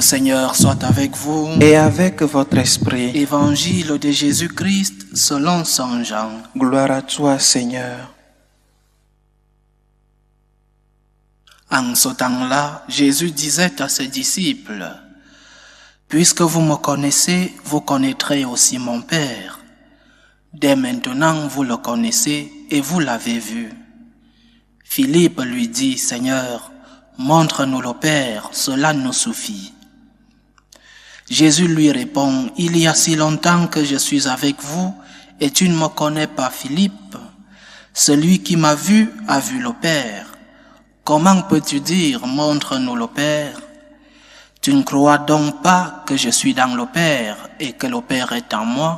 Seigneur soit avec vous. Et avec votre esprit. Évangile de Jésus-Christ selon Saint Jean. Gloire à toi, Seigneur. En ce temps-là, Jésus disait à ses disciples, « Puisque vous me connaissez, vous connaîtrez aussi mon Père. Dès maintenant, vous le connaissez et vous l'avez vu. » Philippe lui dit, « Seigneur, montre-nous le Père, cela nous suffit. » Jésus lui répond, « Il y a si longtemps que je suis avec vous et tu ne me connais pas, Philippe. Celui qui m'a vu a vu le Père. Comment peux-tu dire, montre-nous le Père? Tu ne crois donc pas que je suis dans le Père et que le Père est en moi?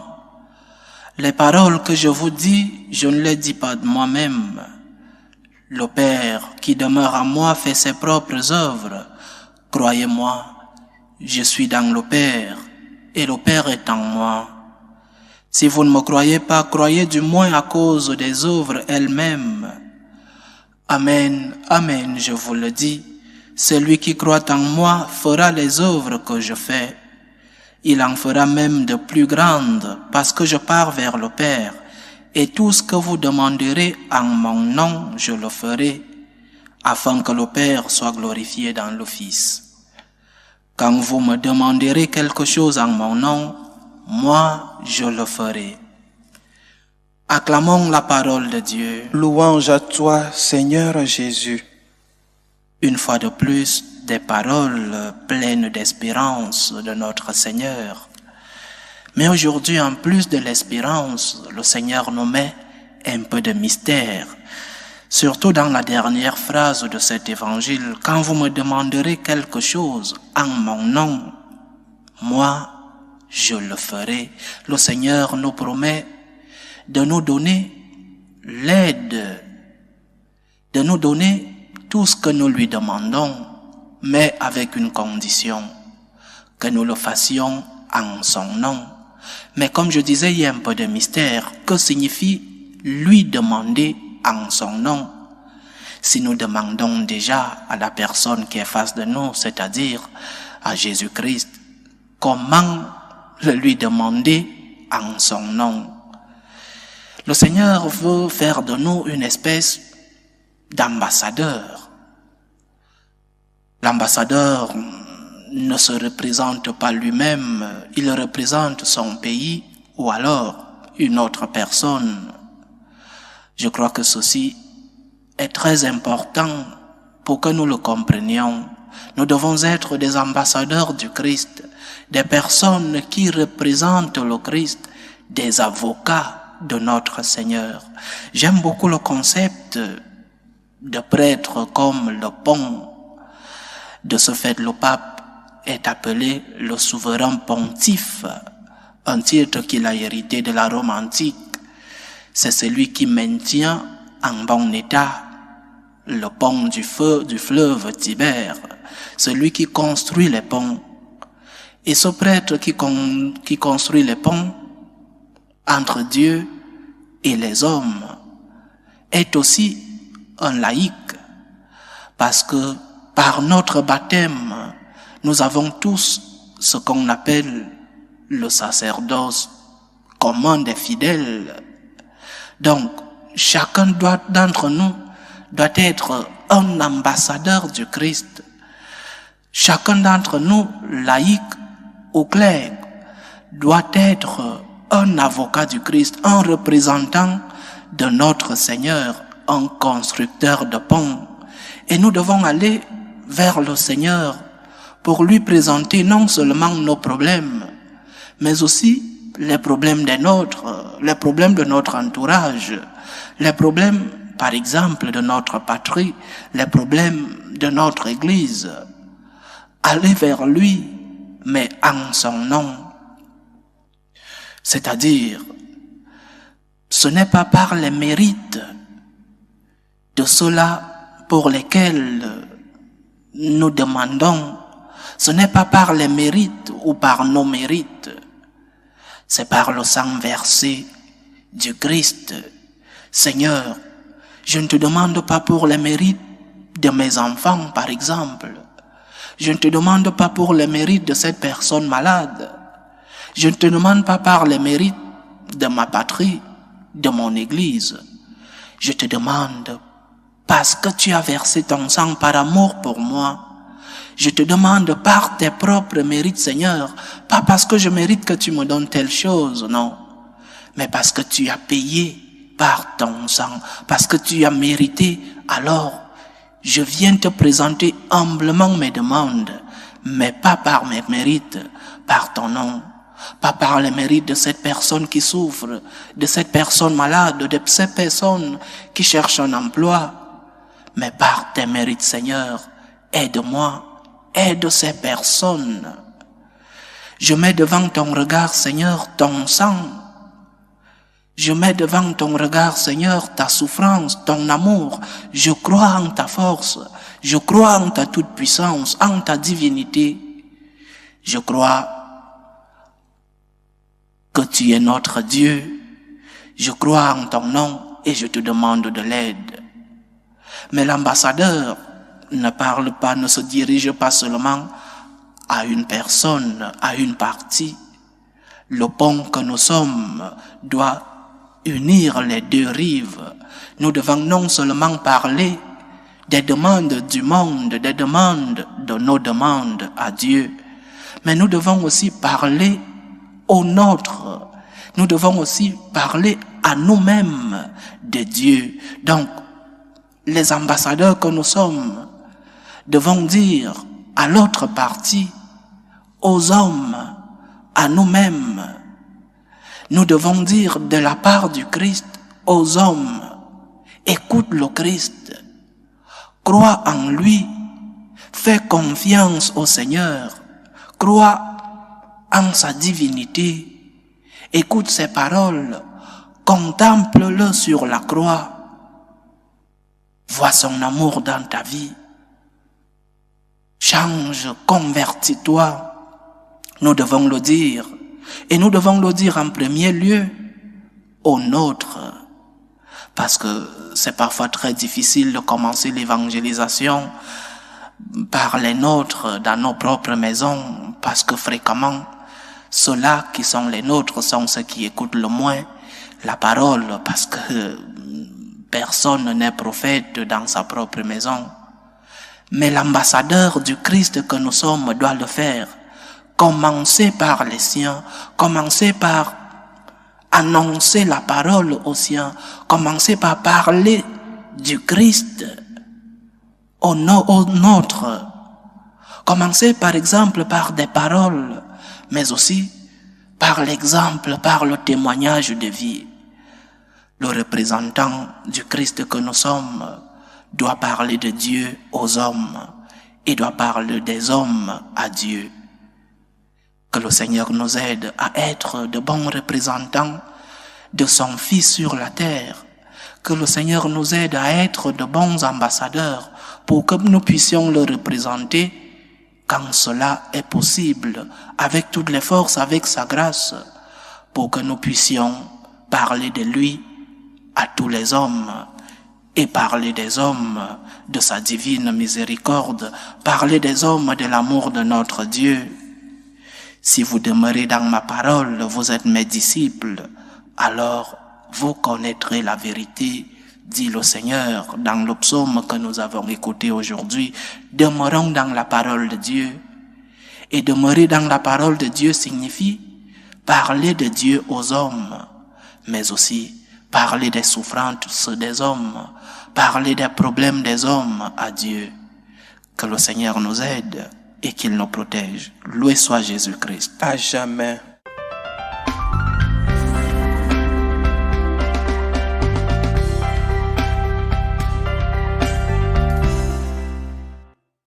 Les paroles que je vous dis, je ne les dis pas de moi-même. Le Père qui demeure en moi fait ses propres œuvres. Croyez-moi, je suis dans le Père et le Père est en moi. Si vous ne me croyez pas, croyez du moins à cause des œuvres elles-mêmes. Amen, amen, je vous le dis, celui qui croit en moi fera les œuvres que je fais. Il en fera même de plus grandes, parce que je pars vers le Père, et tout ce que vous demanderez en mon nom, je le ferai, afin que le Père soit glorifié dans le Fils. Quand vous me demanderez quelque chose en mon nom, moi, je le ferai. Acclamons la parole de Dieu. Louange à toi, Seigneur Jésus. Une fois de plus, des paroles pleines d'espérance de notre Seigneur. Mais aujourd'hui, en plus de l'espérance, le Seigneur nous met un peu de mystère. Surtout dans la dernière phrase de cet évangile, quand vous me demanderez quelque chose en mon nom, moi, je le ferai. Le Seigneur nous promet de nous donner l'aide, de nous donner tout ce que nous lui demandons, mais avec une condition, que nous le fassions en son nom. Mais comme je disais, il y a un peu de mystère. Que signifie lui demander en son nom? Si nous demandons déjà à la personne qui est face de nous, c'est-à-dire à Jésus-Christ, comment le lui demander en son nom? Le Seigneur veut faire de nous une espèce d'ambassadeur. L'ambassadeur ne se représente pas lui-même, il représente son pays ou alors une autre personne. Je crois que ceci est très important pour que nous le comprenions. Nous devons être des ambassadeurs du Christ, des personnes qui représentent le Christ, des avocats de notre Seigneur. J'aime beaucoup le concept de prêtre comme le pont. De ce fait, le pape est appelé le souverain pontife, un titre qu'il a hérité de la Rome antique. C'est celui qui maintient en bon état le pont du fleuve Tibère, celui qui construit les ponts. Et ce prêtre qui construit les ponts entre Dieu et les hommes est aussi un laïc, parce que par notre baptême, nous avons tous ce qu'on appelle le sacerdoce commun des fidèles. Donc, chacun d'entre nous doit être un ambassadeur du Christ. Chacun d'entre nous, laïc ou clerc, doit être un avocat du Christ, un représentant de notre Seigneur, un constructeur de ponts. Et nous devons aller vers le Seigneur pour lui présenter non seulement nos problèmes, mais aussi les problèmes des nôtres, les problèmes de notre entourage, les problèmes, par exemple, de notre patrie, les problèmes de notre Église. Aller vers lui, mais en son nom. C'est-à-dire, ce n'est pas par les mérites de ceux-là pour lesquels nous demandons, ce n'est pas par les mérites ou par nos mérites, c'est par le sang versé du Christ. Seigneur, je ne te demande pas pour les mérites de mes enfants, par exemple. Je ne te demande pas pour les mérites de cette personne malade. Je ne te demande pas par les mérites de ma patrie, de mon église. Je te demande parce que tu as versé ton sang par amour pour moi. Je te demande par tes propres mérites, Seigneur, pas parce que je mérite que tu me donnes telle chose, non, mais parce que tu as payé par ton sang, parce que tu as mérité. Alors, je viens te présenter humblement mes demandes, mais pas par mes mérites, par ton nom, pas par les mérites de cette personne qui souffre, de cette personne malade, de cette personne qui cherche un emploi, mais par tes mérites, Seigneur. Aide-moi, aide ces personnes. Je mets devant ton regard, Seigneur, ton sang. Je mets devant ton regard, Seigneur, ta souffrance, ton amour. Je crois en ta force. Je crois en ta toute-puissance, en ta divinité. Je crois que tu es notre Dieu. Je crois en ton nom et je te demande de l'aide. Mais l'ambassadeur ne parle pas, ne se dirige pas seulement à une personne, à une partie. Le pont que nous sommes doit unir les deux rives. Nous devons non seulement parler des demandes du monde, des demandes de nos demandes à Dieu, mais nous devons aussi parler aux nôtres. Nous devons aussi parler à nous-mêmes de Dieu. Donc, les ambassadeurs que nous sommes devons dire à l'autre partie, aux hommes, à nous-mêmes. Nous devons dire de la part du Christ aux hommes, écoute le Christ, crois en lui, fais confiance au Seigneur, crois en sa divinité, écoute ses paroles, contemple-le sur la croix, vois son amour dans ta vie, change, convertis-toi. Nous devons le dire, et nous devons le dire en premier lieu aux nôtres, parce que c'est parfois très difficile de commencer l'évangélisation par les nôtres dans nos propres maisons, parce que fréquemment, ceux-là qui sont les nôtres sont ceux qui écoutent le moins la parole, parce que personne n'est prophète dans sa propre maison. Mais l'ambassadeur du Christ que nous sommes doit le faire. Commencer par les siens, commencer par annoncer la parole aux siens, commencer par parler du Christ au nôtre. Commencer par exemple par des paroles, mais aussi par l'exemple, par le témoignage de vie. Le représentant du Christ que nous sommes doit parler de Dieu aux hommes et doit parler des hommes à Dieu. Que le Seigneur nous aide à être de bons représentants de son Fils sur la terre. Que le Seigneur nous aide à être de bons ambassadeurs pour que nous puissions le représenter quand cela est possible, avec toutes les forces, avec sa grâce, pour que nous puissions parler de lui à tous les hommes et parler des hommes de sa divine miséricorde, parler des hommes de l'amour de notre Dieu. Si vous demeurez dans ma parole, vous êtes mes disciples, alors vous connaîtrez la vérité, dit le Seigneur dans le psaume que nous avons écouté aujourd'hui. Demeurons dans la parole de Dieu. Et demeurer dans la parole de Dieu signifie parler de Dieu aux hommes, mais aussi parler des souffrances des hommes, parler des problèmes des hommes à Dieu. Que le Seigneur nous aide et qu'il nous protège. Loué soit Jésus-Christ. À jamais.